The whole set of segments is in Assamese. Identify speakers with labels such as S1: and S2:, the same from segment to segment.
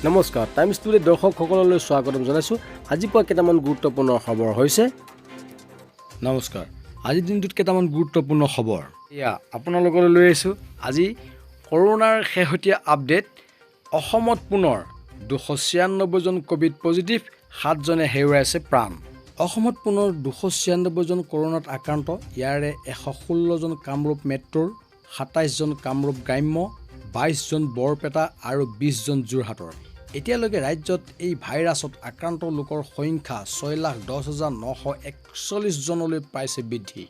S1: নমস্কাৰ, টাইমছ টুডে দৰ্শকসকললৈ স্বাগতম জনাইছোঁ। আজি পুৱা কেইটামান গুৰুত্বপূৰ্ণ খবৰ হৈছে। নমস্কাৰ, আজিৰ দিনটোত কেইটামান গুৰুত্বপূৰ্ণ খবৰ এয়া আপোনালোকলৈ লৈ আহিছোঁ। আজি কৰোনাৰ শেহতীয়া আপডেট। অসমত পুনৰ 296 জন ক'ভিড পজিটিভ, 7 জনে হেৰুৱাইছে প্ৰাণ। অসমত পুনৰ 296 জন কৰোনাত আক্ৰান্ত। ইয়াৰে 116 জন কামৰূপ মেট্ৰ'ৰ, 27 জন কামৰূপ গ্ৰাম্য, 22 জন বৰপেটা আৰু 20 জন যোৰহাটৰ। এতিয়ালৈকে ৰাজ্যত এই ভাইৰাছত আক্ৰান্ত লোকৰ সংখ্যা 6,10,941 জনলৈ পাইছে বৃদ্ধি।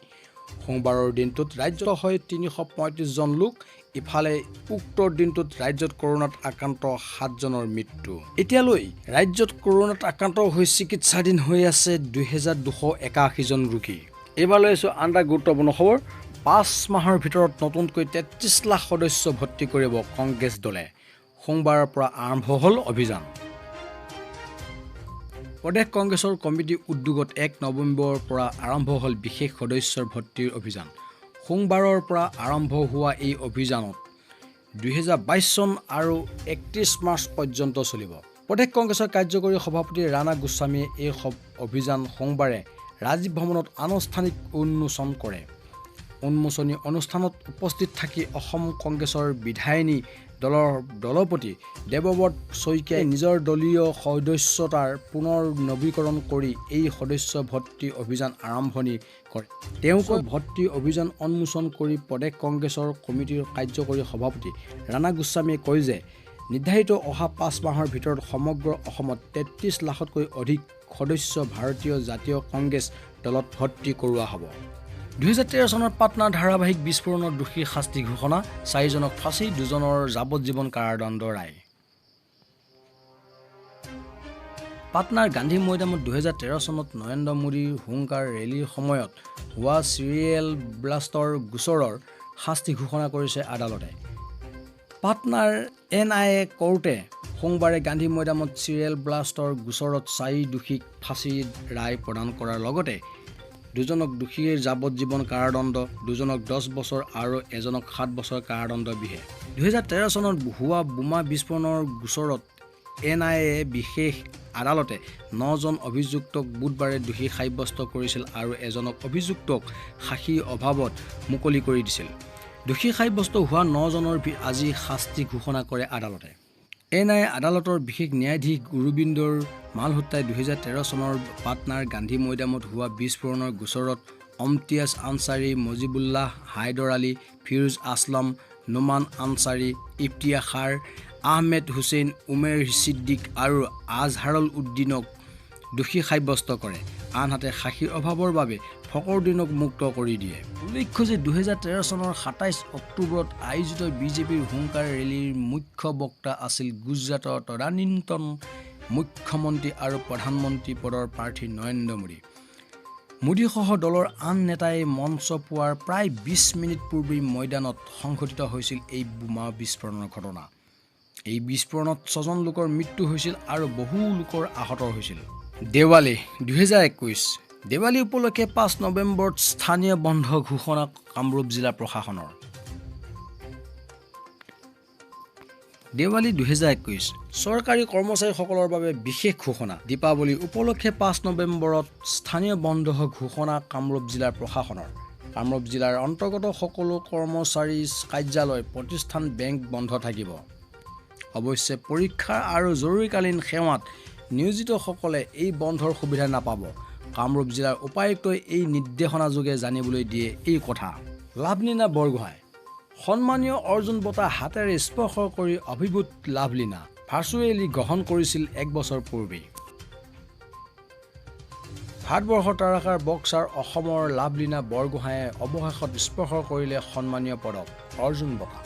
S1: সোমবাৰৰ দিনটোত ৰাজ্যত হয় 335 জন লোক। ইফালে উক্ত দিনটোত ৰাজ্যত কৰোনাত আক্ৰান্ত 7 জনৰ মৃত্যু। এতিয়ালৈ ৰাজ্যত কৰোনাত আক্ৰান্ত হৈ চিকিৎসাধীন হৈ আছে 2,281 জন ৰোগী। এইবাৰ লৈ আছোঁ আন এটা গুৰুত্বপূৰ্ণ খবৰ। 5 মাহৰ ভিতৰত নতুনকৈ 33 লাখ সদস্য ভৰ্তি কৰিব কংগ্ৰেছ দলে। সোমবাৰৰ পৰা আৰম্ভ হ'ল অভিযান। প্ৰদেশ কংগ্ৰেছৰ কমিটিৰ উদ্যোগত 1 নৱেম্বৰৰ পৰা আৰম্ভ হ'ল বিশেষ সদস্যৰ ভৰ্তিৰ অভিযান। সোমবাৰৰ পৰা আৰম্ভ হোৱা এই অভিযানত 2022 চন আৰু 31 মাৰ্চ পৰ্যন্ত চলিব। প্ৰদেশ কংগ্ৰেছৰ কাৰ্যকৰী সভাপতি ৰাণা গোস্বামীয়ে এই অভিযান সোমবাৰে ৰাজীৱ ভৱনত আনুষ্ঠানিক উন্মোচন কৰে। উন্মোচনী অনুষ্ঠানত উপস্থিত থাকি অসম কংগ্ৰেছৰ বিধায়িনী দলৰ দলপতি দেৱব্ৰত শইকীয়াই নিজৰ দলীয় সদস্যতাৰ পুনৰ নৱীকৰণ কৰি এই সদস্য ভৰ্তি অভিযান আৰম্ভণি কৰে। তেওঁকৈ ভৰ্তি অভিযান উন্মোচন কৰি প্ৰদেশ কংগ্ৰেছৰ কমিটিৰ কাৰ্যকৰী সভাপতি ৰাণা গোস্বামীয়ে কয় যে নিৰ্ধাৰিত অহা 5 মাহৰ ভিতৰত সমগ্ৰ অসমত 33 লাখতকৈ অধিক সদস্য ভাৰতীয় জাতীয় কংগ্ৰেছ দলত ভৰ্তি কৰোৱা হ'ব। 2013 চনৰ পাটনাৰ ধাৰাবাহিক বিস্ফোৰণৰ দোষীৰ শাস্তি ঘোষণা, 4 জনক ফাঁচী, 2 জনৰ যাৱজ্জীৱন কাৰাদণ্ড ৰায়। পাটনাৰ গান্ধী মৈদামত 2013 চনত নৰেন্দ্ৰ মোদীৰ হুংকাৰ ৰেলীৰ সময়ত হোৱা চিৰিয়েল ব্লাষ্টৰ গোচৰৰ শাস্তি ঘোষণা কৰিছে আদালতে। পাটনাৰ NIA কোৰ্টে সোমবাৰে গান্ধী মৈদামত চিৰিয়েল ব্লাষ্টৰ গোচৰত 4 দোষীক ফাঁচীৰ ৰায় প্ৰদান কৰাৰ লগতে 2 জনক দোষীৰ যাৱজ্জীৱন কাৰাদণ্ড, 2 জনক 10 বছৰ আৰু 1 জনক 7 বছৰ কাৰাদণ্ড বিহে। 2013 চনত হোৱা বোমা বিস্ফোৰণৰ গোচৰত NIA বিশেষ আদালতে 9 জন অভিযুক্তক বুধবাৰে দোষী সাব্যস্ত কৰিছিল আৰু এজনক অভিযুক্তক সাক্ষীৰ অভাৱত মুকলি কৰি দিছিল। দোষী সাব্যস্ত হোৱা 9 জনৰ আজি শাস্তি ঘোষণা কৰে আদালতে। NIA আদালতৰ বিশেষ ন্যায়াধীশ গুৰুবিন্দৰ মালহোত্ৰাই 2013 চনৰ পাটনাৰ গান্ধী মৈদামত হোৱা বিস্ফোৰণৰ গোচৰত ইমতিয়াজ আনছাৰী, মজিবুল্লাহ, হায়দৰ আলী, ফিৰোজ আছলাম, নোমান আনছাৰী, ইফতিখাৰ আহমেদ হুছেইন, উমেৰ ছিদ্দিক আৰু আজহাৰুল উদ্দিনক দোষী সাব্যস্ত কৰে। আনহাতে সাক্ষীৰ অভাৱৰ বাবে ফখৰুদ্দিনক মুক্ত কৰি দিয়ে। উল্লেখ্য যে 2013 চনৰ 27 অক্টোবৰত আয়োজিত বিজেপিৰ হুংকাৰ ৰেলীৰ মুখ্য বক্তা আছিল গুজৰাটৰ তদানীন্তন মুখ্যমন্ত্ৰী আৰু প্ৰধানমন্ত্ৰী পদৰ প্ৰাৰ্থী নৰেন্দ্ৰ মোদী। মোদীসহ দলৰ আন নেতাই মঞ্চ পোৱাৰ প্ৰায় 20 মিনিট পূৰ্বেই ময়দানত সংঘটিত হৈছিল এই বোমা বিস্ফোৰণৰ ঘটনা। এই বিস্ফোৰণত 6 জন লোকৰ মৃত্যু হৈছিল আৰু বহু লোকৰ আহত হৈছিল। দেৱালী 2021 দেৱালী উপলক্ষে 5 নৱেম্বৰত স্থানীয় বন্ধ ঘোষণা কামৰূপ জিলা প্ৰশাসনৰ। দেৱালী 2021 চৰকাৰী কৰ্মচাৰীসকলৰ বাবে বিশেষ ঘোষণা। দীপাৱলী উপলক্ষে 5 নৱেম্বৰত স্থানীয় বন্ধ ঘোষণা কামৰূপ জিলাৰ প্ৰশাসনৰ। কামৰূপ জিলাৰ অন্তৰ্গত সকলো কৰ্মচাৰী কাৰ্যালয়, প্ৰতিষ্ঠান, বেংক বন্ধ থাকিব। অৱশ্যে পৰীক্ষা আৰু জৰুৰীকালীন সেৱাত নিয়োজিতসকলে এই বন্ধৰ সুবিধা নাপাব। কামৰূপ জিলাৰ উপায়ুক্তই এই নিৰ্দেশনাযোগে জানিবলৈ দিয়ে এই কথা। লাভলীনা বৰগোহাঁই সন্মানীয় অৰ্জুন বঁটা হাতেৰে স্পৰ্শ কৰি অভিভূত লাভলীনা ভাৰ্চুৱেলি গ্ৰহণ কৰিছিল 1 বছৰ পূৰ্বেই। ভাৰতবৰ্ষৰ তাৰকাৰ বক্সাৰ অসমৰ লাভলীনা বৰগোহাঁয়ে অৱশেষত স্পৰ্শ কৰিলে সন্মানীয় পদক অৰ্জুন বঁটা।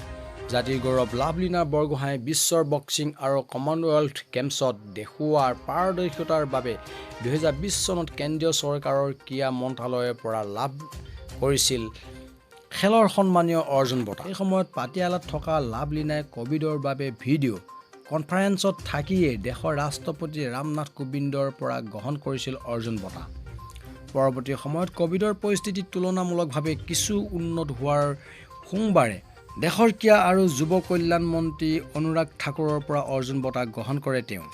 S1: জাতিৰ গৌৰৱ লাভলীনা বৰগোহাঁয়ে বিশ্বৰ বক্সিং আৰু কমনৱেলথ গেমছত দেখুওৱাৰ পাৰদৰ্শিতাৰ বাবে 2020 চনত কেন্দ্ৰীয় চৰকাৰৰ ক্ৰীড়া মন্ত্ৰালয়ৰ পৰা লাভ কৰিছিল খেলৰ সন্মানীয় অৰ্জুন বঁটা। এই সময়ত পাটিয়ালাত থকা লাভলীনাই কোভিডৰ বাবে ভিডিঅ' কনফাৰেন্সত থাকিয়েই দেশৰ ৰাষ্ট্ৰপতি ৰামনাথ কোবিন্দৰ পৰা গ্ৰহণ কৰিছিল অৰ্জুন বঁটা। পৰৱৰ্তী সময়ত কোভিডৰ পৰিস্থিতি তুলনামূলকভাৱে কিছু উন্নত হোৱাৰ সোমবাৰে দেশৰ ক্ৰীড়া আৰু যুৱ কল্যাণ মন্ত্ৰী অনুৰাগ ঠাকুৰৰ পৰা অৰ্জুন বঁটা গ্ৰহণ কৰে তেওঁ।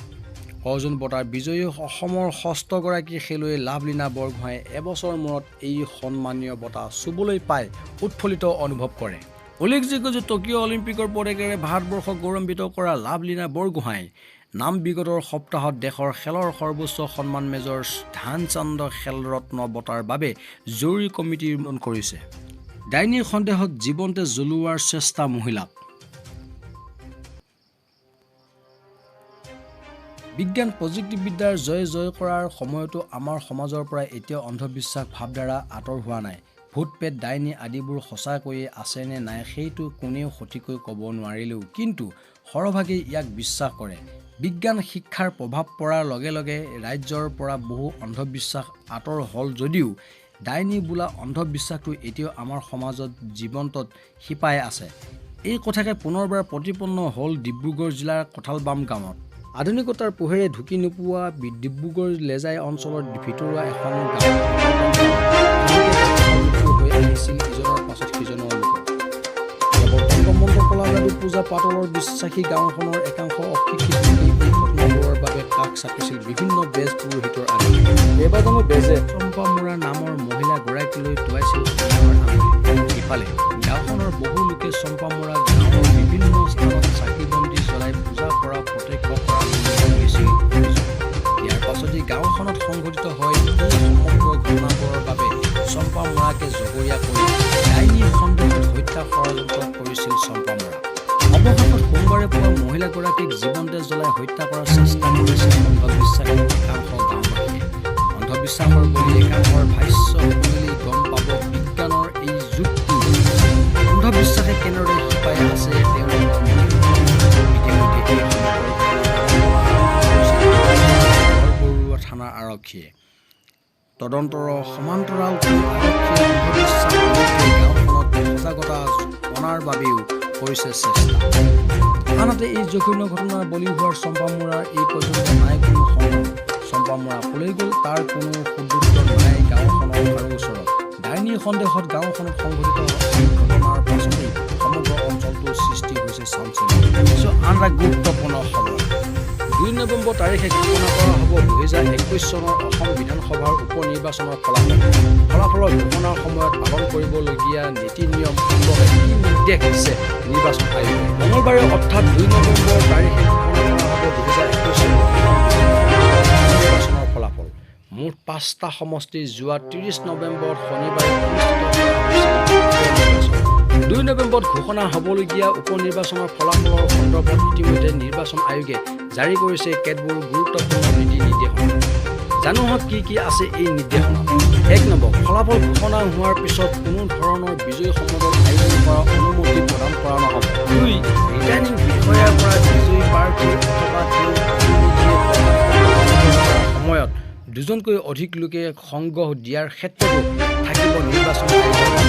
S1: অৰ্জুন বঁটাৰ বিজয়ী অসমৰ 6গৰাকী খেলুৱৈ লাভলীনা বৰগোহাঁয়ে এবছৰ মূৰত এই সন্মানীয় বঁটা চুবলৈ পাই উৎফুল্লিত অনুভৱ কৰে। উল্লেখযোগ্য যে টকিঅ' অলিম্পিকৰ পদকেৰে ভাৰতবৰ্ষক গৌৰৱান্বিত কৰা লাভলীনা বৰগোহাঁইৰ নাম বিগতৰ সপ্তাহত দেশৰ খেলৰ সৰ্বোচ্চ সন্মান মেজৰ ধ্যানচান্দ খেলৰত্ন বঁটাৰ বাবে জৰুৰী কমিটি নিৰ্মাণ কৰিছে। ডাইনীৰ সন্দেহত জীৱনতে জ্বলোৱাৰ চেষ্টা মহিলাক। বিজ্ঞান প্ৰযুক্তিবিদ্যাৰ জয় কৰাৰ সময়তো আমাৰ সমাজৰ পৰা এতিয়াও অন্ধবিশ্বাস ভাৱধাৰা আঁতৰ হোৱা নাই। ভূত পেট ডাইনী আদিবোৰ সঁচাকৈয়ে আছে নে নাই সেইটো কোনেও সঠিককৈ ক'ব নোৱাৰিলেও কিন্তু সৰহভাগেই ইয়াক বিশ্বাস কৰে। বিজ্ঞান শিক্ষাৰ প্ৰভাৱ পৰাৰ লগে লগে ৰাজ্যৰ পৰা বহু অন্ধবিশ্বাস আঁতৰ হ'ল যদিও ডাইনী বোলা অন্ধবিশ্বাসটো এতিয়াও আমাৰ সমাজত জীৱন্তত শিপাই আছে। এই কথাকে পুনৰবাৰ প্ৰতিপন্ন হ'ল ডিব্ৰুগড় জিলাৰ কঁঠালবাম গাঁৱত। আধুনিকতাৰ পোহেৰে ঢুকি নোপোৱা ডিব্ৰুগড় লেজাই অঞ্চলৰ ভিতৰুৱা এখন গাঁৱত হৈ আহিছিল ইজনৰ পাছত সিজনৰ লোকৰ। কেৱল তন্ত্ৰমন্ত্ৰ কলা যাদু পূজা পাতলৰ বিশ্বাসী গাঁওখনৰ একাংশ অশিক্ষিত এই ঘটনাবোৰৰ বাবে কাষ চাপিছিল বিভিন্ন বেজ পুৰোহিতৰ আদি। কেইবাজনো বেজে চম্পামুৰা নামৰ মহিলাগৰাকীলৈ টোৱাইছিল ইফালে গাঁওখনৰ বহু লোকে চম্পামুৰা গাঁৱৰ বিভিন্ন স্থানত চাকি বন্তি জ্বলাই পূজা কৰা প্ৰত্যক্ষ কৰিছিল। ইয়াৰ পাছতেই গাঁওখনত সংঘটিত হয় এই সমগ্ৰ ঘটনাবোৰৰ বাবে চম্পামুৰাকে জগৰীয়া কৰি ডাইনীৰ সন্দেহত হত্যা ষড়যন্ত্ৰ কৰিছিল চম্পামুৰা। অৱশেষত সোমবাৰে পুৱা মহিলাগৰাকীক জীৱনতে জ্বলাই হত্যা কৰাৰ চেষ্টা কৰিছিল অন্ধবিশ্বাসী একাংশ গাঁওবাসীয়ে। অন্ধবিশ্বাসৰ বলি একাংশৰ ভাষ্য শুনিলেই গম পাব বিজ্ঞানৰ এই যুগটো অন্ধবিশ্বাসে কেনেদৰে শিপাই আছে তেওঁলোকৰ ইতিমধ্যে বৰুৱা থানাৰ আৰক্ষীয়ে তদন্তৰ সমান্তৰালকৈ আৰক্ষীয়ে অন্ধবিশ্বাস গাঁওখনত সজাগতা অনাৰ বাবেও কৰিছে চেষ্টা। আনহাতে এই জঘন্য ঘটনাৰ বলি হোৱাৰ চম্পামুৰাৰ এই পৰ্যন্ত নাই কোনো সংগ্ৰাম। চম্পামুৰা কলৈ গ'ল তাৰ কোনো সুদূত্তৰ নাই গাঁওখনৰ আৰু ওচৰত। ডাইনীৰ সন্দেহত গাঁওখনত সংঘটিত এই ঘটনাৰ পাছতেই সমগ্ৰ অঞ্চলটোৰ সৃষ্টি হৈছে চাঞ্চল্য। আন এটা গুৰুত্বপূৰ্ণ খবৰ 2 নৱেম্বৰ তাৰিখে ঘোষণা কৰা হ'ব 2021 চনৰ অসম বিধানসভাৰ উপ নিৰ্বাচনৰ ফলাফলৰ ঘোষণাৰ সময়ত পালন কৰিবলগীয়া নীতি নিয়ম সম্পৰ্কে কি নিৰ্দেশ দিছে নিৰ্বাচন আয়োগে। মঙলবাৰে অৰ্থাৎ 2 নৱেম্বৰ তাৰিখে ঘোষণা কৰা হ'ব 2021 চনৰ নিৰ্বাচনৰ ফলাফল। মুঠ 5টা সমষ্টিৰ যোৱা 30 নৱেম্বৰত শনিবাৰে অনুষ্ঠিত হৈছিল 2 নৱেম্বৰত ঘোষণা হ'বলগীয়া উপ নিৰ্বাচনৰ ফলাফলৰ সন্দৰ্ভত ইতিমধ্যে নিৰ্বাচন আয়োগে জাৰি কৰিছে কেতবোৰ গুৰুত্বপূৰ্ণ নীতি নিৰ্দেশনা। জানো হওক কি আছে এই নিৰ্দেশনা। 1 নম্বৰ, ফলাফল ঘোষণা হোৱাৰ পিছত কোনো ধৰণৰ বিজয়ী সমদল আয়োজন কৰা অনুমতি প্ৰদান কৰা নহ'ব। 2, ৰিটাৰ্নিং বিষয়াৰ পৰা বিজয়ী প্ৰাৰ্থী অথবা তেওঁৰ প্ৰতিনিধিয়ে সময়ত 2জনকৈ অধিক লোকে সংগ্ৰহ দিয়াৰ ক্ষেত্ৰতো থাকিব নিৰ্বাচন আয়োগৰ